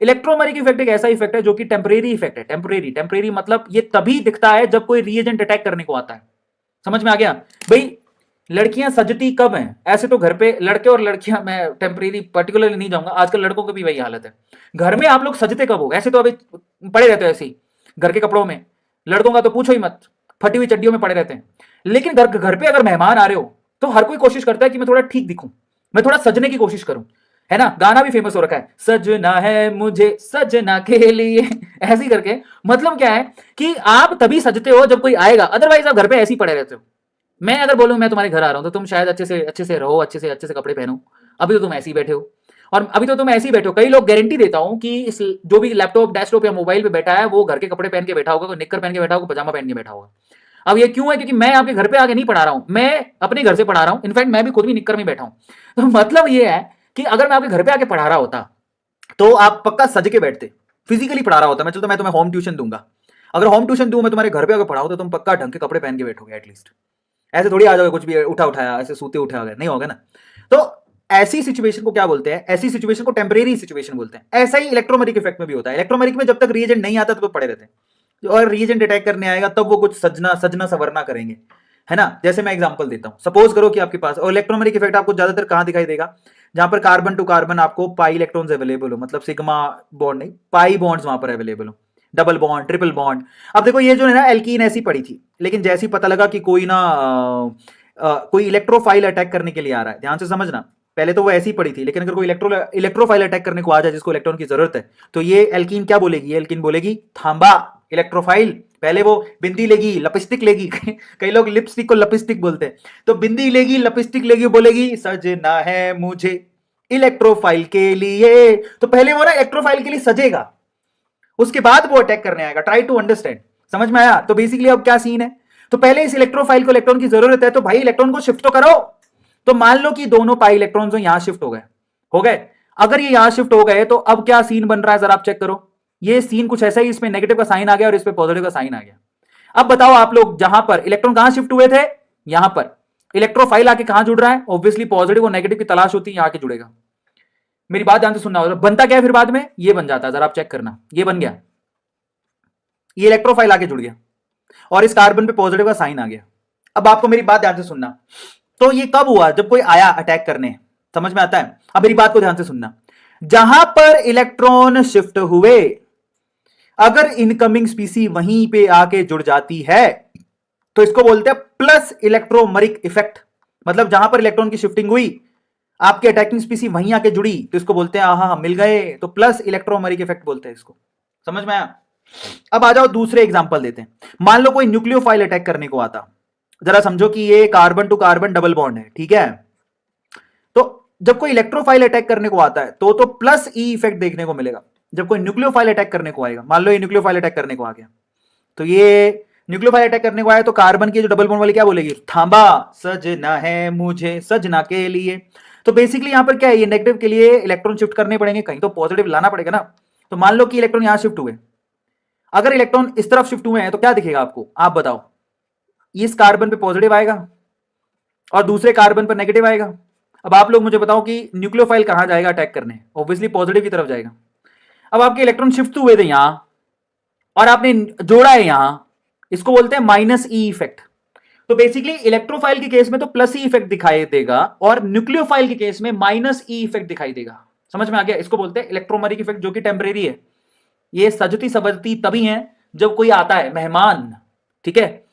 Electromeric effect एक ऐसा effect है जो कि टेम्परेरी इफेक्ट है। टेम्परेरी मतलब ये तभी दिखता है जब कोई रीएजेंट अटैक करने को आता है। समझ में आ गया भाई? लड़कियां सजती कब हैं? ऐसे तो घर पे लड़के और लड़कियां, मैं टेम्परेरी पर्टिकुलरली नहीं जाऊंगा, आजकल लड़कों की भी वही हालत है। घर में आप लोग सजते कब हो? ऐसे तो अभी पड़े रहते हो ऐसे ही घर के कपड़ों में। लड़कों का तो पूछो ही मत, फटी हुई चड्डियों में पड़े रहते हैं। लेकिन घर घर पे अगर मेहमान आ रहे हो तो हर कोई कोशिश करता है कि मैं थोड़ा ठीक दिखूं, मैं थोड़ा सजने की कोशिश करूं, है ना? गाना भी फेमस हो रखा है, सजना है मुझे सजना के लिए ऐसे ही करके। मतलब क्या है कि आप तभी सजते हो जब कोई आएगा, अदरवाइज आप घर पे ऐसे ही पड़े रहते हो। मैं अगर बोलूं मैं तुम्हारे घर आ रहा हूं तो तुम शायद अच्छे से रहो, अच्छे से कपड़े पहनो। अभी तो तुम ऐसे ही बैठे हो, और अभी तो तुम ऐसे ही बैठे हो। कई लोग गारंटी देता हूं कि इस जो भी लैपटॉप डेस्कटॉप या मोबाइल पे बैठा है वो घर के कपड़े पहन के बैठा होगा, कोई निक्कर पहन के बैठा होगा, पजामा पहन के बैठा होगा। अब ये क्यों है? क्योंकि मैं आपके घर पे आके नहीं पढ़ा रहा हूं, मैं अपने घर से पढ़ा रहा हूं। इनफैक्ट मैं भी खुद भी निक्कर में बैठा हूं। तो मतलब ये है कि अगर मैं आपके घर पे आके पढ़ा रहा होता तो आप पक्का सज के बैठते, फिजिकली पढ़ा रहा होता। मैं चलता, मैं तुम्हें होम ट्यूशन दूंगा, अगर होम ट्यूशन दूं मैं तुम्हारे घर पे आके पढ़ाऊं तो तुम पक्का ढंग के कपड़े पहन के बैठोगे एटलीस्ट। ऐसे थोड़ी आ जाओगे कुछ भी उठा उठाया, ऐसे सूते उठा गए, नहीं होगा ना। तो ऐसी सिचुएशन को क्या बोलते हैं? ऐसी सिचुएशन को टेम्परेरी सिचुएशन बोलते हैं। ऐसा ही इलेक्ट्रोमेरिक इफेक्ट में भी होता है। इलेक्ट्रोमेरिक में जब तक रीएजेंट नहीं आता तब तो पड़े रहते हैं, और रीएजेंट अटैक करने आएगा तब वो कुछ सजना सजना सवरना करेंगे, है ना? जैसे मैं एग्जांपल देता हूं, सपोज करो कि आपके पास, और इलेक्ट्रोमेरिक इफेक्ट आपको ज्यादातर कहां दिखाई देगा? जहां पर कार्बन टू कार्बन आपको पाई इलेक्ट्रॉन्स अवेलेबल हो, मतलब सिग्मा बॉन्ड नहीं, पाई बॉन्ड्स वहां पर अवेलेबल हो, डबल बॉन्ड, ट्रिपल बॉन्ड। अब देखो ये जो है ना एल्कीन ऐसी पड़ी थी, लेकिन जैसे ही पता लगा कि कोई ना कोई इलेक्ट्रोफाइल अटैक करने के लिए आ रहा है, ध्यान से समझना, पहले तो वो ऐसी पड़ी थी, लेकिन अगर कोई इलेक्ट्रोफाइल अटैक करने को आ जाए जिसको इलेक्ट्रॉन की जरूरत है, तो ये एल्कीन क्या बोलेगी? ये एल्कीन बोलेगी थांबा इलेक्ट्रोफाइल। पहले वो बिंदी लेगी, लपिस्टिक लेगी कई लोग लिपस्टिक को लपिस्टिक बोलते हैं, तो बिंदी लेगी, लपिस्टिक लेगी, बोलेगी सजना है मुझे इलेक्ट्रोफाइल के लिए। तो पहले वो ना इलेक्ट्रोफाइल के लिए सजेगा, उसके बाद वो अटैक करने आएगा। ट्राई टू अंडरस्टैंड, समझ में आया? तो बेसिकली अब क्या सीन है? तो पहले इस इलेक्ट्रोफाइल को इलेक्ट्रॉन की जरूरत है, तो भाई इलेक्ट्रॉन को शिफ्ट तो करो। तो मान लो कि दोनों पाई इलेक्ट्रॉन यहां शिफ्ट हो गए। अगर ये यहां शिफ्ट हो गए तो अब क्या सीन बन रहा है जरा आप चेक करो। ये सीन कुछ ऐसा ही, इसमें नेगेटिव का साइन आ गया और इस पे पॉजिटिव का साइन आ गया। अब बताओ आप लोग, जहां पर इलेक्ट्रॉन कहां शिफ्ट हुए थे, यहां पर इलेक्ट्रोफाइल आके कहां जुड़ रहा है? ऑब्वियसली पॉजिटिव और नेगेटिव की तलाश होती है, यहां के जुड़ेगा। मेरी बात ध्यान से सुनना होगा। बनता क्या है फिर बाद में? ये बन जाता है, जरा आप चेक करना, ये बन गया, ये इलेक्ट्रोफाइल आके जुड़ गया और इस कार्बन पे पॉजिटिव का साइन आ गया। अब आपको मेरी बात ध्यान से सुनना, तो ये कब हुआ? जब कोई आया अटैक करने, समझ में आता है? अब मेरी बात को ध्यान से सुनना, जहां पर इलेक्ट्रॉन शिफ्ट हुए, अगर इनकमिंग स्पीसी वहीं पे आके जुड़ जाती है तो इसको बोलते हैं प्लस इलेक्ट्रोमरिक इफेक्ट। मतलब जहां पर इलेक्ट्रॉन की शिफ्टिंग हुई, आपके अटैकिंग स्पीसी वहीं आके जुड़ी, तो इसको बोलते हैं आहा मिल गए, तो प्लस इलेक्ट्रोमरिक इफेक्ट बोलते हैं इसको। समझ में आया? अब आ जाओ दूसरे एग्जांपल देते हैं। मान लो कोई न्यूक्लियोफाइल अटैक करने को आता, जरा समझो कि ये carbon to carbon double bond है, ठीक है? तो जब कोई इलेक्ट्रोफाइल अटैक करने को आता है तो प्लस ई इफेक्ट देखने को मिलेगा। जब कोई न्यूक्लियोफाइल अटैक करने को आएगा, मान लो ये न्यूक्लियोफाइल अटैक करने को आ गया, तो ये न्यूक्लियोफाइल अटैक करने को आया तो कार्बन की जो डबल बॉन्ड वाली क्या बोलेगी? थांबा सजना है मुझे सजना के लिए। तो बेसिकली यहां पर क्या है? ये नेगेटिव के लिए इलेक्ट्रॉन शिफ्ट करने पड़ेंगे, कहीं तो पॉजिटिव लाना पड़ेगा ना। तो मान लो कि इलेक्ट्रॉन यहां शिफ्ट हुए, अगर इलेक्ट्रॉन इस तरफ शिफ्ट हुए हैं तो क्या दिखेगा आपको? आप बताओ। इस कार्बन पे पॉजिटिव आएगा और दूसरे कार्बन पर नेगेटिव आएगा। अब आप लोग मुझे बताओ कि न्यूक्लियोफाइल कहां जाएगा अटैक करने? ऑब्वियसली पॉजिटिव की तरफ जाएगा। अब आपके इलेक्ट्रॉन शिफ्ट हुए थे यहां और आपने जोड़ा है यहां, इसको बोलते हैं माइनस ई इफेक्ट। तो बेसिकली इलेक्ट्रोफाइल के केस में तो प्लस ई इफेक्ट दिखाई देगा और न्यूक्लियोफाइल के केस में माइनस ई इफेक्ट दिखाई देगा। समझ में आ गया? इसको बोलते हैं इलेक्ट्रोमेरिक इफेक्ट, जो कि टेम्परेरी है। ये सजती सबजती तभी है जब कोई आता है मेहमान, ठीक है?